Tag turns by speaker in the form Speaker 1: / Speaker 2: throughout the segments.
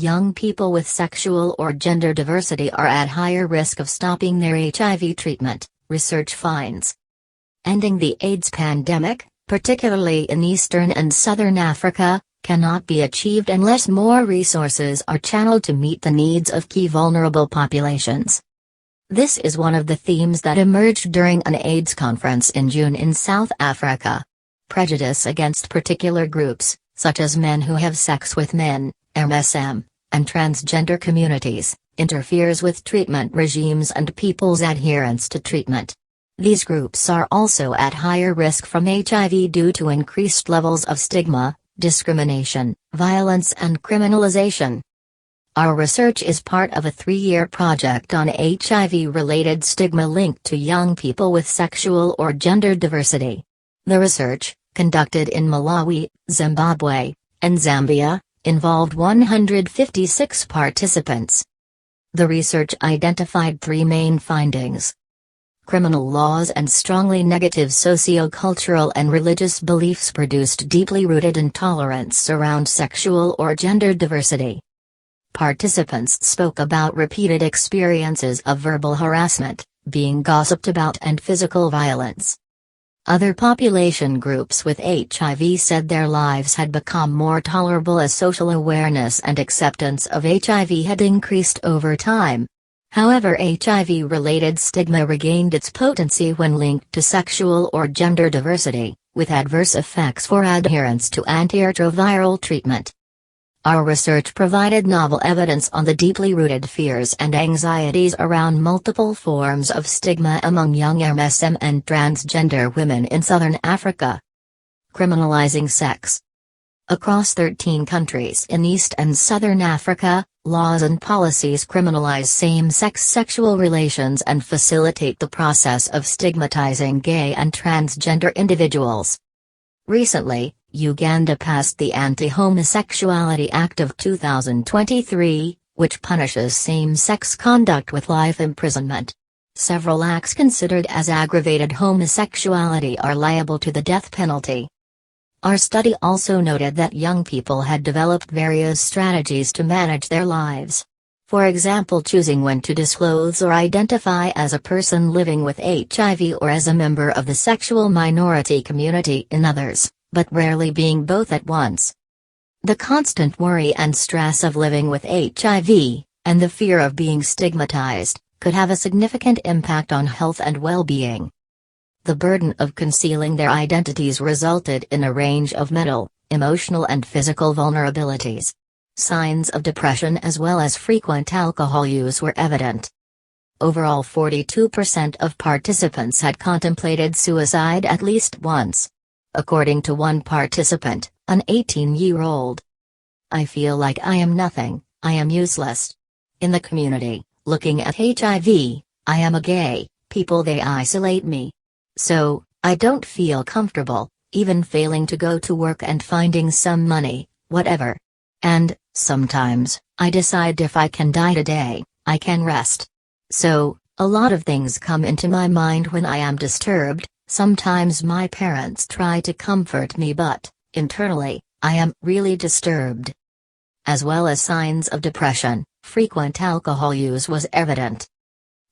Speaker 1: young people with sexual or gender diversity are at higher risk of stopping their HIV treatment, research finds. Ending the AIDS pandemic, particularly in Eastern and Southern Africa, cannot be achieved unless more resources are channeled to meet the needs of key vulnerable populations. This is one of the themes that emerged during an AIDS conference in June in South Africa. Prejudice against particular groups, such as men who have sex with men, MSM, and transgender communities, interferes with treatment regimes and people's adherence to treatment. These groups are also at higher risk from HIV due to increased levels of stigma, discrimination, violence and criminalization. Our research is part of a 3-year project on HIV-related stigma linked to young people with sexual or gender diversity. The research, conducted in Malawi, Zimbabwe, and Zambia, involved 156 participants. The research identified 3 main findings. Criminal laws and strongly negative socio-cultural and religious beliefs produced deeply rooted intolerance around sexual or gender diversity. Participants spoke about repeated experiences of verbal harassment, being gossiped about and physical violence. Other population groups with HIV said their lives had become more tolerable as social awareness and acceptance of HIV had increased over time. However, HIV-related stigma regained its potency when linked to sexual or gender diversity, with adverse effects for adherence to antiretroviral treatment. Our research provided novel evidence on the deeply rooted fears and anxieties around multiple forms of stigma among young MSM and transgender women in Southern Africa. Criminalizing sex. Across 13 countries in East and Southern Africa, laws and policies criminalize same-sex sexual relations and facilitate the process of stigmatizing gay and transgender individuals. Recently, Uganda passed the Anti-Homosexuality Act of 2023, which punishes same-sex conduct with life imprisonment. Several acts considered as aggravated homosexuality are liable to the death penalty. Our study also noted that young people had developed various strategies to manage their lives. For example, choosing when to disclose or identify as a person living with HIV or as a member of the sexual minority community in others, but rarely being both at once. The constant worry and stress of living with HIV, and the fear of being stigmatized, could have a significant impact on health and well-being. The burden of concealing their identities resulted in a range of mental, emotional and physical vulnerabilities. Signs of depression as well as frequent alcohol use were evident. Overall, 42% of participants had contemplated suicide at least once. According to one participant, an 18-year-old. I feel like I am nothing, I am useless. In the community, looking at HIV, I am a gay, people they isolate me. So, I don't feel comfortable, even failing to go to work and finding some money, whatever. And, sometimes, I decide if I can die today, I can rest. So, a lot of things come into my mind when I am disturbed. Sometimes my parents try to comfort me, but, internally, I am really disturbed. As well as signs of depression, frequent alcohol use was evident.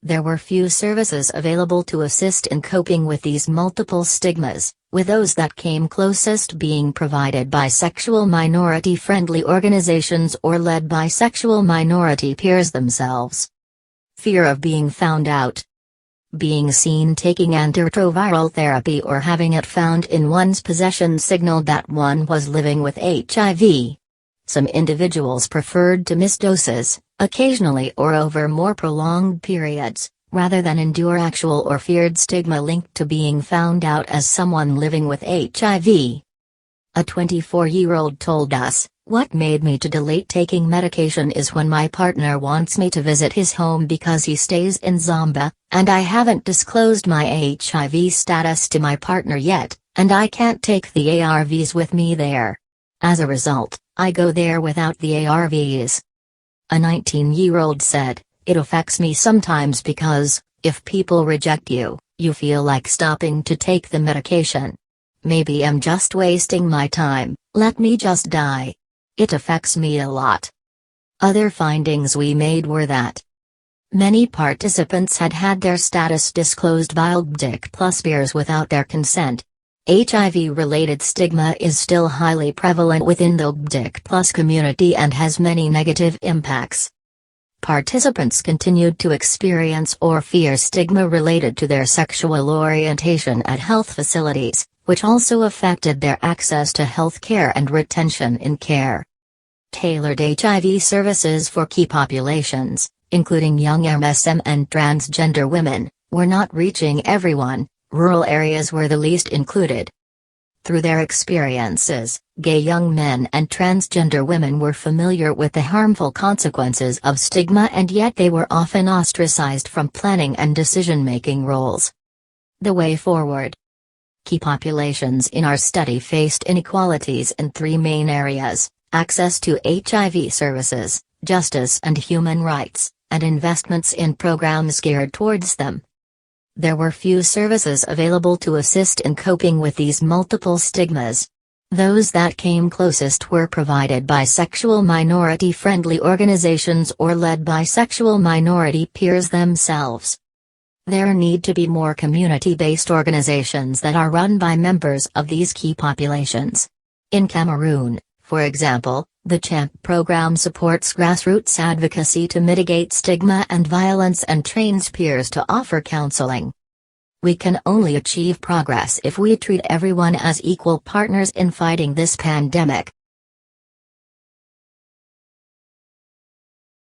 Speaker 1: There were few services available to assist in coping with these multiple stigmas, with those that came closest being provided by sexual minority-friendly organizations or led by sexual minority peers themselves. Fear of being found out. Being seen taking antiretroviral therapy or having it found in one's possession signaled that one was living with HIV. Some individuals preferred to miss doses, occasionally or over more prolonged periods, rather than endure actual or feared stigma linked to being found out as someone living with HIV. A 24-year-old told us, "What made me to delay taking medication is when my partner wants me to visit his home because he stays in Zambia, and I haven't disclosed my HIV status to my partner yet, and I can't take the ARVs with me there. As a result, I go there without the ARVs." A 19-year-old said, "It affects me sometimes because, if people reject you, you feel like stopping to take the medication. Maybe I'm just wasting my time, let me just die. It affects me a lot." Other findings we made were that many participants had had their status disclosed by LGBTQ+ peers without their consent. HIV-related stigma is still highly prevalent within the LGBTQ+ community and has many negative impacts. Participants continued to experience or fear stigma related to their sexual orientation at health facilities, which also affected their access to health care and retention in care. Tailored HIV services for key populations, including young MSM and transgender women, were not reaching everyone. Rural areas were the least included. Through their experiences, gay young men and transgender women were familiar with the harmful consequences of stigma, and yet they were often ostracized from planning and decision-making roles. The way forward. Key populations in our study faced inequalities in three main areas: access to HIV services, justice and human rights, and investments in programs geared towards them. There were few services available to assist in coping with these multiple stigmas. Those that came closest were provided by sexual minority-friendly organizations or led by sexual minority peers themselves. There need to be more community-based organizations that are run by members of these key populations. In Cameroon, for example, the CHAMP program supports grassroots advocacy to mitigate stigma and violence and trains peers to offer counseling. We can only achieve progress if we treat everyone as equal partners in fighting this pandemic.